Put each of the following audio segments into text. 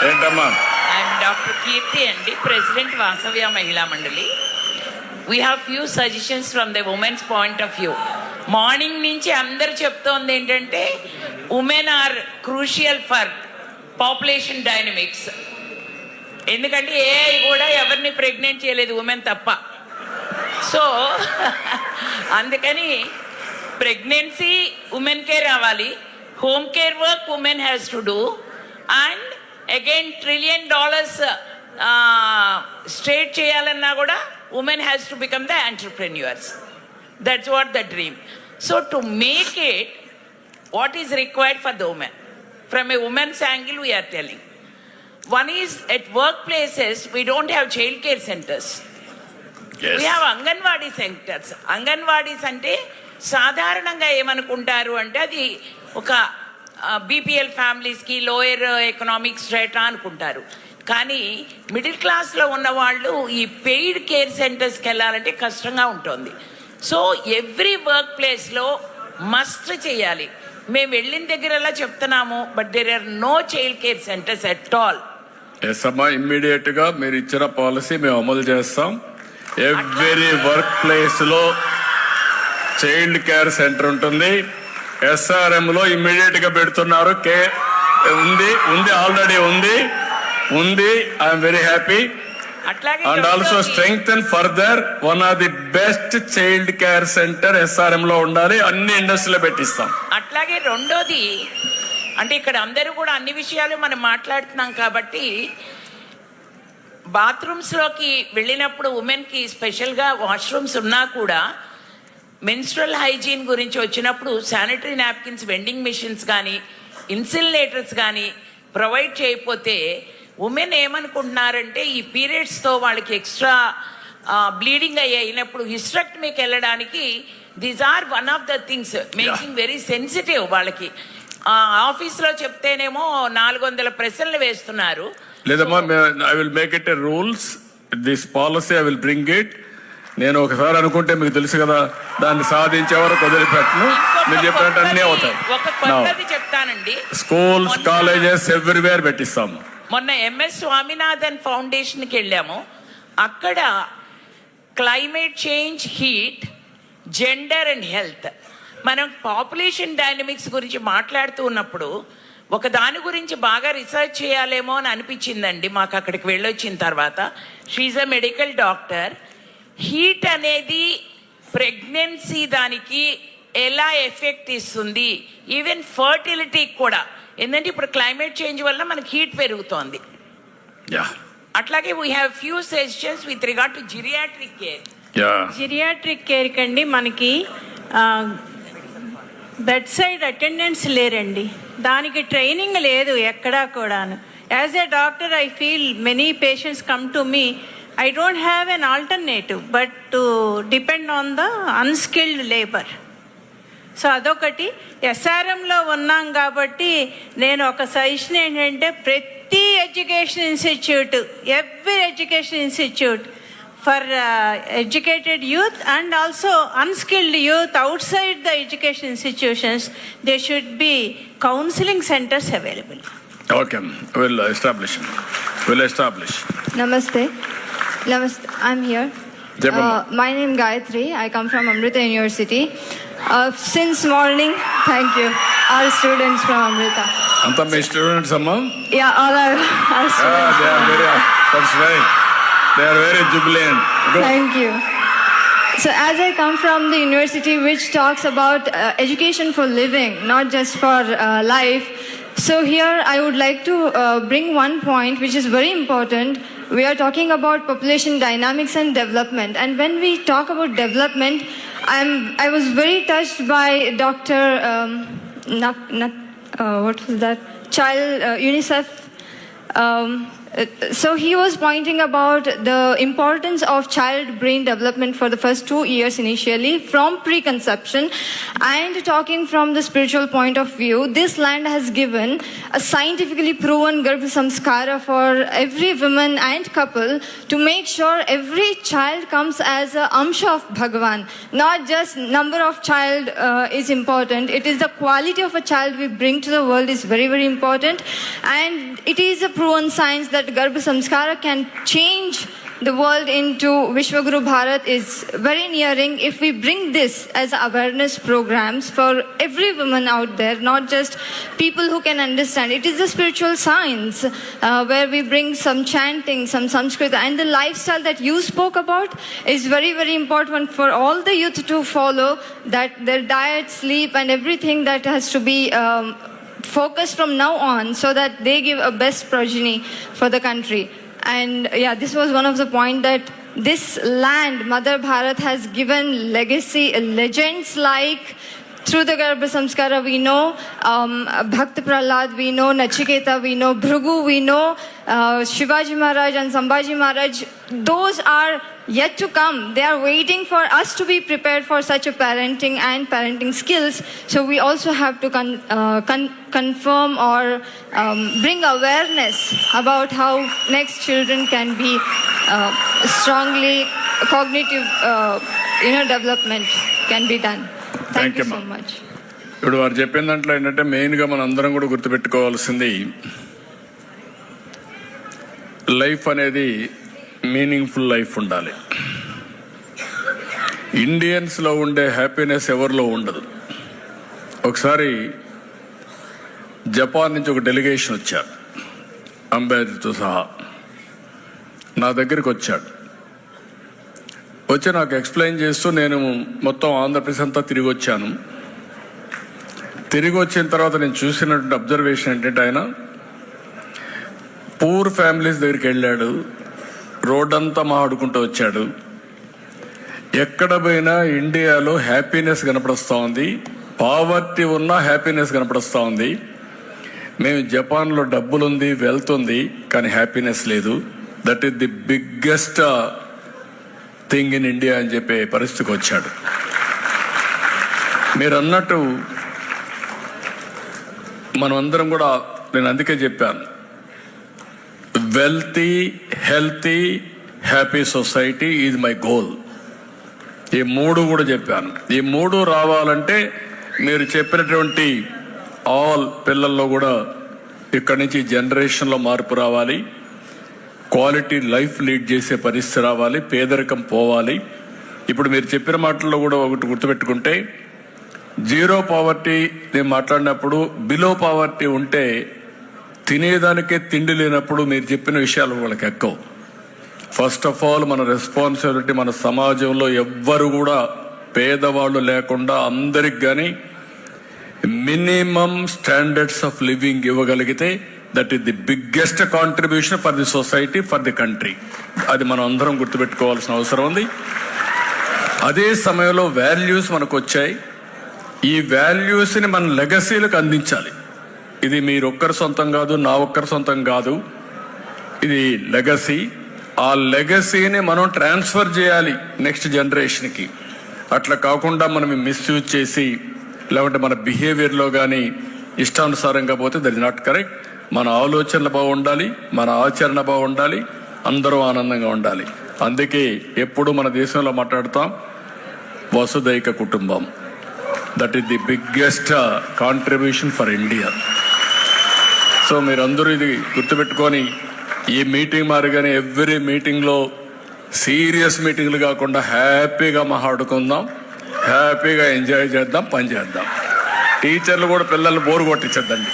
ఏంటమ్మా? I'm Dr. Kirti Andi, President Vasavya Mahila Mandali. We have few suggestions from the women's point of view. Morning నుంచి అందరు చెప్తోంది ఏంటంటే women are crucial for population dynamics. ఎందుకంటే AI కూడా ఎవరిని pregnant చేయలేదు, ఉమెన్ తప్ప. సో అందుకని ప్రెగ్నెన్సీ ఉమెన్కే రావాలి, home care work women has to do, and again $1 trillion straight చేయాలన్నా కూడా women has to become the entrepreneurs. That's what the dream. So to make it, what is required for the woman? From a woman's angle, we are telling. One is, at workplaces, we don't have child care centers. Yes. We have Anganwadi centers. Anganwadis ante సాధారణంగా ఏమనుకుంటారు అంటే అది ఒక BPL ఫ్యామిలీస్కి lower economic స్ట్రేటా అనుకుంటారు. కానీ middle క్లాస్లో ఉన్న వాళ్ళు ఈ పెయిడ్ కేర్ సెంటర్స్కి వెళ్ళాలంటే కష్టంగా ఉంటుంది. సో ఎవ్రీ వర్క్ ప్లేస్లో మస్ట్ చేయాలి. మేము వెళ్ళిన దగ్గరలా చెప్తున్నాము, but there are no child care centres at all. Yes అమ్మా, ఇమ్మీడియట్ గా మీరు ఇచ్చిన పాలసీ మేము అమలు చేస్తాం. ఎవ్రీ వర్క్ ప్లేస్ లో చైల్డ్ కేర్ సెంటర్ ఉంటుంది. SRM లో ఇమ్మీడియట్ గా పెడుతున్నారు. ఉంది ఆల్రెడీ ఉంది. I'm very happy. And also strengthen further one of the best child care center SRM లో ఉండాలి. అన్ని ఇండస్ట్రీలో పెట్టిస్తాం. అట్లాగే రెండోది అంటే ఇక్కడ అందరూ కూడా అన్ని విషయాలు మనం మాట్లాడుతున్నాం కాబట్టి బాత్రూమ్స్లోకి వెళ్ళినప్పుడు ఉమెన్కి స్పెషల్గా వాష్రూమ్స్ ఉన్నా కూడా మెన్స్ట్రల్ హైజీన్ గురించి వచ్చినప్పుడు శానిటరీ నాప్కిన్స్ వెండింగ్ మిషన్స్ కానీ ఇన్సిలేటర్స్ కానీ ప్రొవైడ్ చేయకపోతే ఉమెన్ ఏమనుకుంటున్నారంటే ఈ పీరియడ్స్తో వాళ్ళకి ఎక్స్ట్రా బ్లీడింగ్ అయినప్పుడు హిస్టరెక్టమీకి వెళ్ళడానికి these are one of the things making very sensitive. వాళ్ళకి ఆఫీస్లో చెప్తేనేమో 400 ప్రశ్నలు వేస్తున్నారు. లేదమ్మా, I will make it a rules. This policy I will bring it. నేను ఒకసారి అనుకుంటే మీకు తెలుసు కదా, దాన్ని సాధించే వరకు వదిలిపెట్టను. మీరు చెప్పినట్టు అన్నీ అవుతాయి. ఒక పద్ధతి చెప్తానండి. స్కూల్స్, కాలేజెస్ ఎవ్రీవేర్ పెట్టిస్తాము. మొన్న MS స్వామినాథన్ ఫౌండేషన్కి వెళ్ళాము. అక్కడ climate change, heat, gender and health, మనం పాపులేషన్ డైనమిక్స్ గురించి మాట్లాడుతూ ఉన్నప్పుడు ఒక దాని గురించి బాగా రీసెర్చ్ చేయాలేమో అని అనిపించిందండి మాకు అక్కడికి వెళ్ళొచ్చిన తర్వాత. She a medical doctor. Heat అనేది ప్రెగ్నెన్సీ దానికి ఎలా ఎఫెక్ట్ ఇస్తుంది, ఈవెన్ ఫర్టిలిటీకి కూడా. ఎందుకంటే ఇప్పుడు క్లైమేట్ చేంజ్ వల్ల మనకి హీట్ పెరుగుతోంది. అట్లాగే we have few sessions with regard to geriatric care. Geriatric care కండి మనకి బెడ్ సైడ్ అటెండెన్స్ లేరండి, దానికి ట్రైనింగ్ లేదు ఎక్కడా కూడాను. As a doctor I feel many patients come to me, I don't have an alternative but to depend on the unskilled labor. So అదొకటి. SRMలో ఉన్నాం కాబట్టి నేను ఒక సజెషన్ ఏంటంటే ప్రతి education institute, every education institute for educated youth and also unskilled youth out side the education institutions, they should be counselling centres available. Okay, we'll establish. Namaste, I'm here. My name is Gayatri. I come from Amrita University. Since morning, thank you, all students from Amrita. Anta my students, amma? Yeah, all our students. That's right. They are very jubilant. Good. Thank you. So as I come from the university which talks about education for living, not just for life, so here I would like to bring one point which is very important. We are talking about population dynamics and development, and when we talk about development, I was very touched by Dr. What was that? UNICEF So he was pointing about the importance of child brain development for the first 2 years initially from preconception, and talking from the spiritual point of view, this land has given a scientifically proven Garbha Samskara for every woman and couple to make sure every child comes as a amsha of Bhagavan. Not just number of child is important, it is the quality of a child we bring to the world is very, very important, and it is a proven science that Garbha Samskara can change the world into Vishwaguru Bharat is very nearing if we bring this as awareness programs for every woman out there, not just people who can understand. It is a spiritual science where we bring some chanting, some Sanskrit, and the lifestyle that you spoke about is very, very important for all the youth to follow, that their diet, sleep, and everything that has to be focused from now on so that they give a best progeny for the country. And yeah, this was one of the point that this land, Mother Bharat, has given legacy, legends like through the Garbha Samskara we know Bhakt Prahlad, we know Nachiketa, we know Bhrigu, we know Shivaji Maharaj and Sambhaji Maharaj. Those are yet to come. They are waiting for us to be prepared for such a parenting and parenting skills. So we also have to confirm or bring awareness about how next children can be strongly cognitive development can be done. Thank you so much. ఇప్పుడు వారు చెప్పిన దాంట్లో ఏంటంటే మెయిన్గా మన అందరం కూడా గుర్తుపెట్టుకోవాల్సింది, లైఫ్ అనేది మీనింగ్ఫుల్ లైఫ్ ఉండాలి. ఇండియన్స్లో ఉండే హ్యాపీనెస్ ఎవరిలో ఉండదు. ఒకసారి జపాన్ నుంచి ఒక డెలిగేషన్ వచ్చారు, అంబాసిడర్తో సహా నా దగ్గరికి వచ్చాడు. వచ్చి నాకు ఎక్స్ప్లెయిన్ చేస్తూ నేను మొత్తం ఆంధ్రప్రదేశ్ అంతా తిరిగి వచ్చాను. తిరిగి వచ్చిన తర్వాత నేను చూసినటువంటి అబ్జర్వేషన్ ఏంటంటే, ఆయన పూర్ ఫ్యామిలీస్ దగ్గరికి వెళ్ళాడు, రోడ్డంతా మాట్లాడుకుంటూ వచ్చాడు. ఎక్కడ పోయినా ఇండియాలో హ్యాపీనెస్ కనపడుస్తూ ఉంది, పావర్టీ ఉన్న హ్యాపీనెస్ కనపడుస్తూ ఉంది. మేము జపాన్లో డబ్బులుంది, వెళ్తుంది, కానీ హ్యాపీనెస్ లేదు. That is the biggest thing in India అని చెప్పే పరిస్థితికి వచ్చాడు. మీరు అన్నట్టు మనం అందరం కూడా, నేను అందుకే చెప్పాను, wealthy, healthy, happy society is my goal. ఈ మూడు కూడా చెప్పాను. ఈ మూడు రావాలంటే మీరు చెప్పినటువంటి ఆల్ పిల్లల్లో కూడా ఇక్కడి నుంచి జనరేషన్లో మార్పు రావాలి, క్వాలిటీ లైఫ్ లీడ్ చేసే పరిస్థితి రావాలి, పేదరికం పోవాలి. ఇప్పుడు మీరు చెప్పిన మాటల్లో కూడా ఒకటి గుర్తుపెట్టుకుంటే, జీరో పావర్టీ నేను మాట్లాడినప్పుడు బిలో పావర్టీ ఉంటే తినేదానికే తిండి లేనప్పుడు మీరు చెప్పిన విషయాలు వాళ్ళకి ఎక్కవు. ఫస్ట్ ఆఫ్ ఆల్ మన రెస్పాన్సిబిలిటీ, మన సమాజంలో ఎవ్వరు కూడా పేదవాళ్ళు లేకుండా అందరికి కానీ మినిమం స్టాండర్డ్స్ ఆఫ్ లివింగ్ ఇవ్వగలిగితే that is the biggest contribution for the society, for the country. అది మనం అందరం గుర్తుపెట్టుకోవాల్సిన అవసరం ఉంది. అదే సమయంలో వాల్యూస్ మనకు వచ్చాయి. ఈ వాల్యూస్ని మన లెగసీలకు అందించాలి. ఇది మీరు ఒక్కరి సొంతం కాదు, నా ఒక్కరి సొంతం కాదు, ఇది లెగసీ. ఆ లెగసీని మనం ట్రాన్స్ఫర్ చేయాలి నెక్స్ట్ జనరేషన్కి. అట్లా కాకుండా మనం మిస్యూజ్ చేసి లేకుంటే మన బిహేవియర్లో కానీ ఇష్టానుసారంగా పోతే దట్ ఇస్ నాట్ కరెక్ట్. మన ఆలోచనలు బాగుండాలి, మన ఆచరణ బాగుండాలి, అందరూ ఆనందంగా ఉండాలి. అందుకే ఎప్పుడు మన దేశంలో మాట్లాడతాం వసుదైక కుటుంబం. That is the biggest contribution for India. So మీరందరూ ఇది గుర్తుపెట్టుకొని ఈ మీటింగ్ మారిగానే ఎవ్రీ మీటింగ్లో సీరియస్ మీటింగ్లు కాకుండా హ్యాపీగా మాట్లాడుకుందాం, హ్యాపీగా ఎంజాయ్ చేద్దాం, పని చేద్దాం. టీచర్లు కూడా పిల్లలు బోరు కొట్టించద్దండి.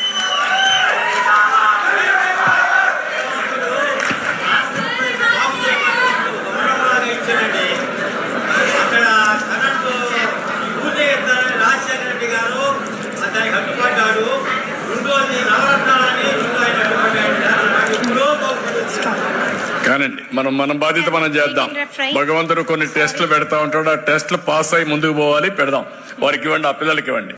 కానండి మన బాధ్యత మనం చేద్దాం. భగవంతుడు కొన్ని టెస్టులు పెడతా ఉంటాడు, ఆ టెస్టులు పాస్ అయ్యి ముందుకు పోవాలి, పెడదాం. వారికి ఇవ్వండి, ఆ పిల్లలకి ఇవ్వండి.